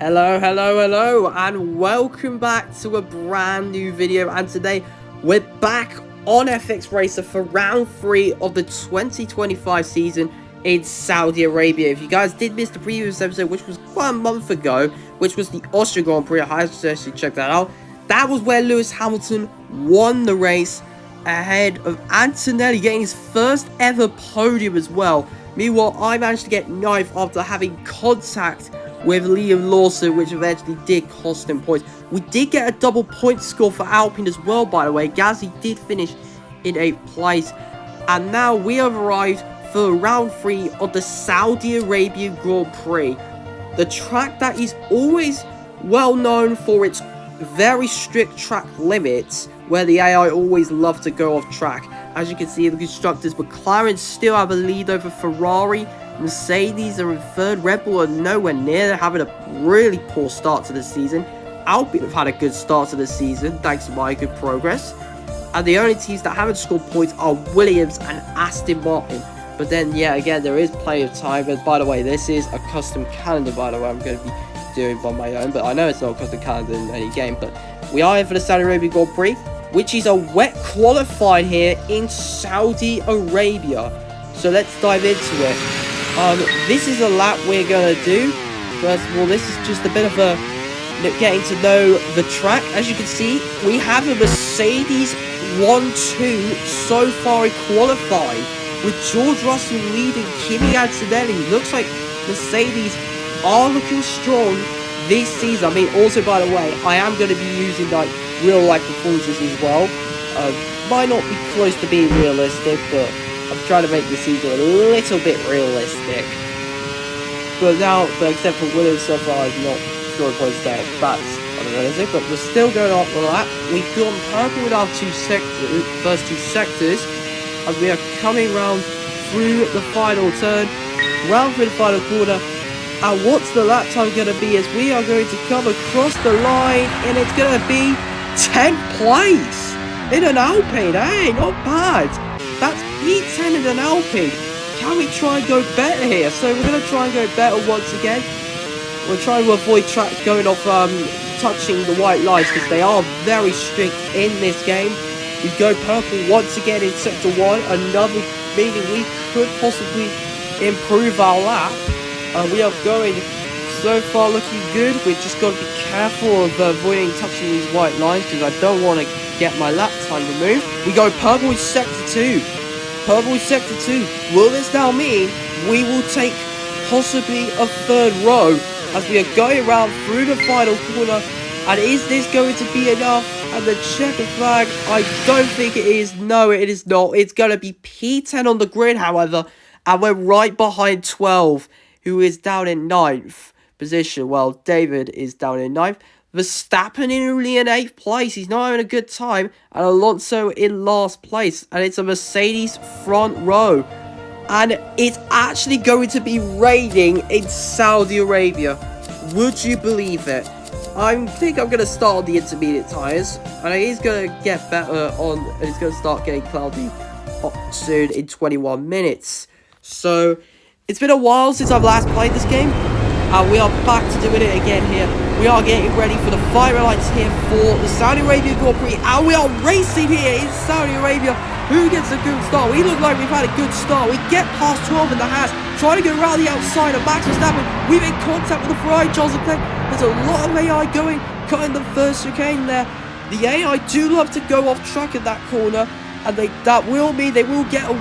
Hello, hello, hello, and welcome back to a brand new video. And today we're back on FX Racer for round 3 of the 2025 season in Saudi Arabia. If you guys did miss the previous episode, which was quite a month ago, which was the Austria Grand Prix, I suggest you check that out. That was where Lewis Hamilton won the race ahead of Antonelli, getting his first ever podium as well. Meanwhile, I managed to get 9th after having contact with Liam Lawson, which eventually did cost him points. We did get a double point score for Alpine as well, by the way. Gasly did finish in 8th place. And now we have arrived for round 3 of the Saudi Arabian Grand Prix. The track that is always well known for its very strict track limits, where the AI always love to go off track. As you can see, the constructors, McLaren still have a lead over Ferrari. Mercedes are in 3rd. Red Bull are nowhere near. They're having a really poor start to the season. Alpine have had a good start to the season, thanks to my good progress. And the only teams that haven't scored points are Williams and Aston Martin. But then, yeah, again, there is plenty of time. And by the way, this is a custom calendar, by the way, I'm going to be doing by my own. But I know it's not a custom calendar in any game. But we are here for the Saudi Arabian Grand Prix, which is a wet qualifying here in Saudi Arabia. So let's dive into it. This is a lap we're going to do. First of all, this is just a bit of a getting to know the track. As you can see, we have a Mercedes 1-2 so far in qualifying, with George Russell leading Kimi Antonelli. Looks like Mercedes are looking strong this season. I mean, also, by the way, I am going to be using like real life performances as well. Might not be close to being realistic, but I'm trying to make the season a little bit realistic. But except for Williams so far, I've not scored points there. That's unrealistic, but we're still going off the lap. We've gone purple with our first two sectors, as we are coming round through the final turn, round through the final corner. And what's the lap time going to be? As we are going to come across the line, and it's going to be 10th place in an Alpine. Hey, not bad. That's P10 in an Alpine. Can we try and go better here? So we're going to try and go better once again. We're trying to avoid track going off, touching the white lines, because they are very strict in this game. We go purple once again in sector 1. Another meaning we could possibly improve our lap. We are going so far looking good. We've just got to be careful of avoiding touching these white lines, because I don't want to get my lap time removed. We go purple in sector 2. Purple in sector 2. Will this now mean we will take possibly a 3rd row as we are going around through the final corner? And is this going to be enough? And the checker flag, I don't think it is. No, it is not. It's going to be P10 on the grid, however, and we're right behind 12, who is down in 9th position. Well, David is down in 9th. Verstappen only in 8th place. He's not having a good time. And Alonso in last place. And it's a Mercedes front row. And it's actually going to be raining in Saudi Arabia. Would you believe it? I think I'm going to start on the intermediate tyres. And it is going to get better on... And it's going to start getting cloudy soon in 21 minutes. So, it's been a while since I've last played this game. And we are back to doing it again here. We are getting ready for the fire lights here for the Saudi Arabian Grand Prix. And we are racing here in Saudi Arabia. Who gets a good start? We look like we've had a good start. We get past 12 in the Haas. Trying to go around the outside of Max Verstappen. We've in contact with the Ferrari, Charles Leclerc. There's a lot of AI going, cutting the first chicane there. The AI do love to go off track in that corner. And that will mean they will get a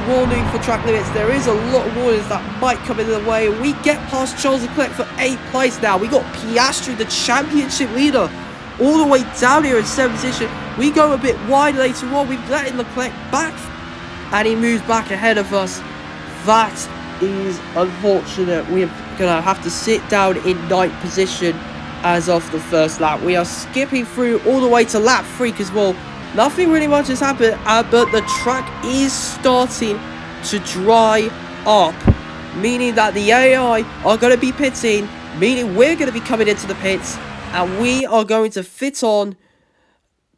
warning for track limits. There is a lot of warnings that might come in the way. We get past Charles Leclerc for 8th place now. We got Piastri, the championship leader, all the way down here in 7th position. We go a bit wide later on. We've let Leclerc back, and he moves back ahead of us. That is unfortunate. We're going to have to sit down in 9th position as of the first lap. We are skipping through all the way to lap 3 as well. Nothing really much has happened, but the track is starting to dry up, meaning that the AI are going to be pitting, meaning we're going to be coming into the pits, and we are going to fit on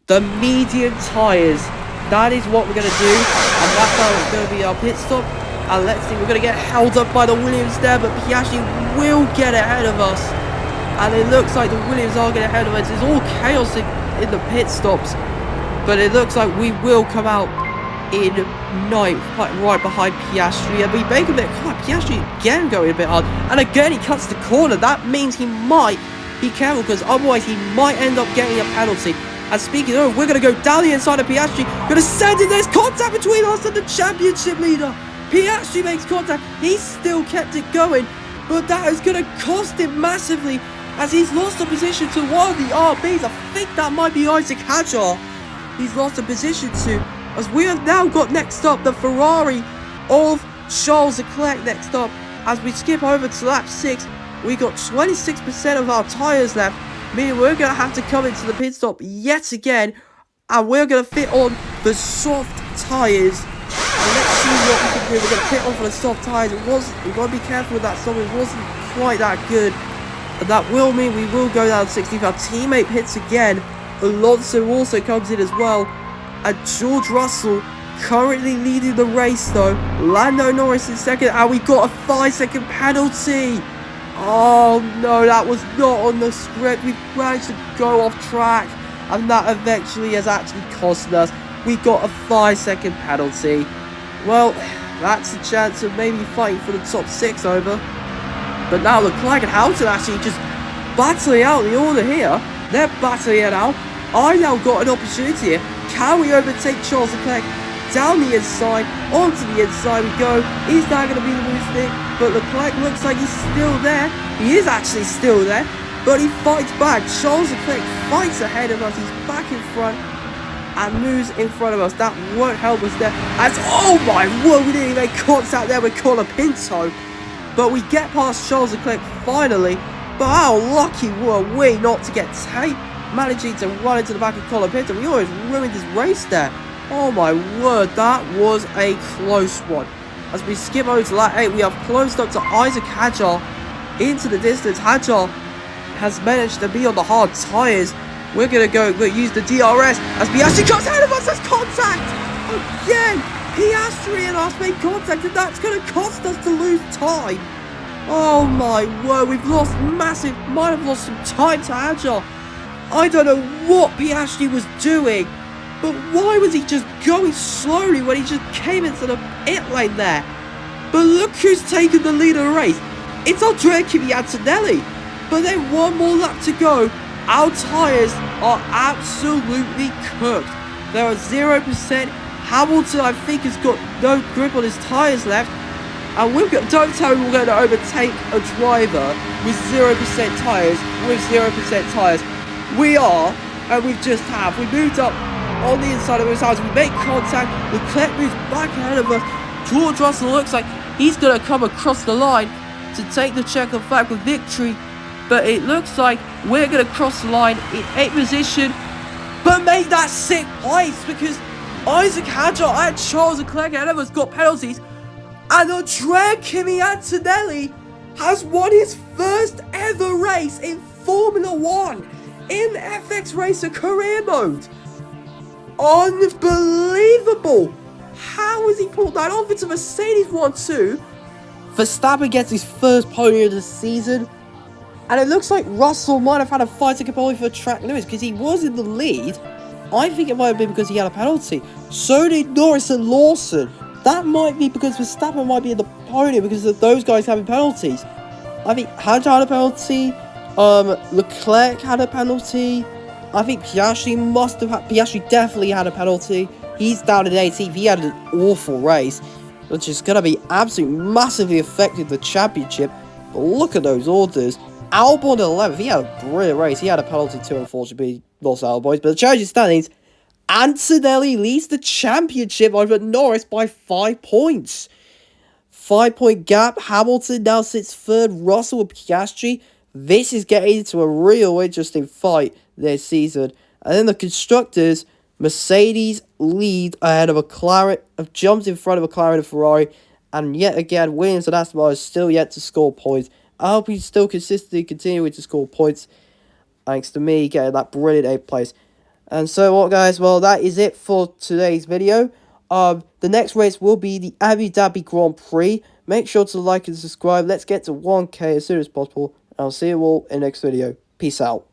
the medium tyres. That is what we're going to do, and that's going to be our pit stop. And let's see, we're going to get held up by the Williams there, but Piastri will get ahead of us. And it looks like the Williams are getting ahead of us. It's all chaos in the pit stops. But it looks like we will come out in 9th, right behind Piastri. And we make a bit of Piastri again going a bit hard. And again, he cuts the corner. That means he might be careful, because otherwise he might end up getting a penalty. And speaking of, we're going to go down the inside of Piastri. Going to send it. There's contact between us and the championship leader. Piastri makes contact. He's still kept it going. But that is going to cost him massively, as he's lost a position to one of the RBs. I think that might be Isaac Hadjar. He's lost a position to, as we have now got next up the Ferrari of Charles Leclerc next up. As we skip over to lap 6, we got 26% of our tyres left, meaning we're going to have to come into the pit stop yet again, and we're going to fit on the soft tyres. And let's see what we can do. We're going to pit on for the soft tyres. We've got to be careful with that stop. It wasn't quite that good. And that will mean we will go down to 16th. Our teammate pits again. Alonso also comes in as well. And George Russell currently leading the race though. Lando Norris in second. And we got a 5-second penalty. Oh no, that was not on the script. We managed to go off track. And that eventually has actually cost us. We got a 5-second penalty. Well, that's a chance of maybe fighting for the top 6 over. But now Leclerc and Hamilton actually just battling out the order here. They're battling it out. I now got an opportunity here. Can we overtake Charles Leclerc down the inside? Onto the inside we go. Is that going to be the loose thing? But Leclerc looks like he's still there. He is actually still there. But he fights back. Charles Leclerc fights ahead of us. He's back in front and moves in front of us. That won't help us there. As, oh my word, we didn't even make contact there with Colin Pinto. But we get past Charles Leclerc finally. But how lucky were we not to get tape, managing to run into the back of Colin Pinto. We always ruined his race there. Oh my word, that was a close one. As we skip over to lap 8, we have closed up to Isaac Hadjar into the distance. Hadjar has managed to be on the hard tyres. We're going to use the DRS as Piastri comes out of us. There's contact again. Piastri and us make contact, and that's going to cost us to lose time. Oh my word, we've lost massive, might have lost some time to Hadjar. I don't know what Piastri was doing, but why was he just going slowly when he just came into the pit lane there? But look who's taken the lead of the race. It's Andrea Antonelli. But then one more lap to go. Our tyres are absolutely cooked. There are 0%. Hamilton, I think, has got no grip on his tyres left. And don't tell me we're going to overtake a driver with 0% tyres, We are, and we just have. We moved up on the inside of his house. We make contact. Leclerc moves back ahead of us. George Russell looks like he's going to come across the line to take the checker flag with victory. But it looks like we're going to cross the line in 8th position, but make that 6th place, because Isaac Hadjar and Charles Leclerc ahead of us got penalties. And Andrea Antonelli has won his first ever race in Formula 1 in FX Racer career mode. Unbelievable. How has he pulled that off? It's a Mercedes 1-2. Verstappen gets his first podium of the season. And it looks like Russell might have had a 5-second penalty for track limits, because he was in the lead. I think it might have been because he had a penalty. So did Norris and Lawson. That might be because Verstappen might be in the podium because of those guys having penalties. I think Hadjar had a penalty. Leclerc had a penalty. I think Piastri definitely had a penalty. He's down in 18th. He had an awful race, which is going to be absolutely massively affecting the championship. But look at those orders. Albon at 11th. He had a brilliant race. He had a penalty too, unfortunately. Lost out, boys. But the championship standings, Antonelli leads the championship over Norris by 5 points. 5-point gap. Hamilton now sits third. Russell and Piastri. This is getting into a real interesting fight this season. And then the constructors, Mercedes lead ahead of McLaren, have jumped in front of McLaren and Ferrari. And yet again, Williams and Aston Martin is still yet to score points. I hope he's still consistently continuing to score points, thanks to me getting that brilliant 8th place. And so what, guys, well, that is it for today's video. The next race will be the Abu Dhabi Grand Prix. Make sure to like and subscribe. Let's get to 1K as soon as possible. I'll see you all in the next video. Peace out.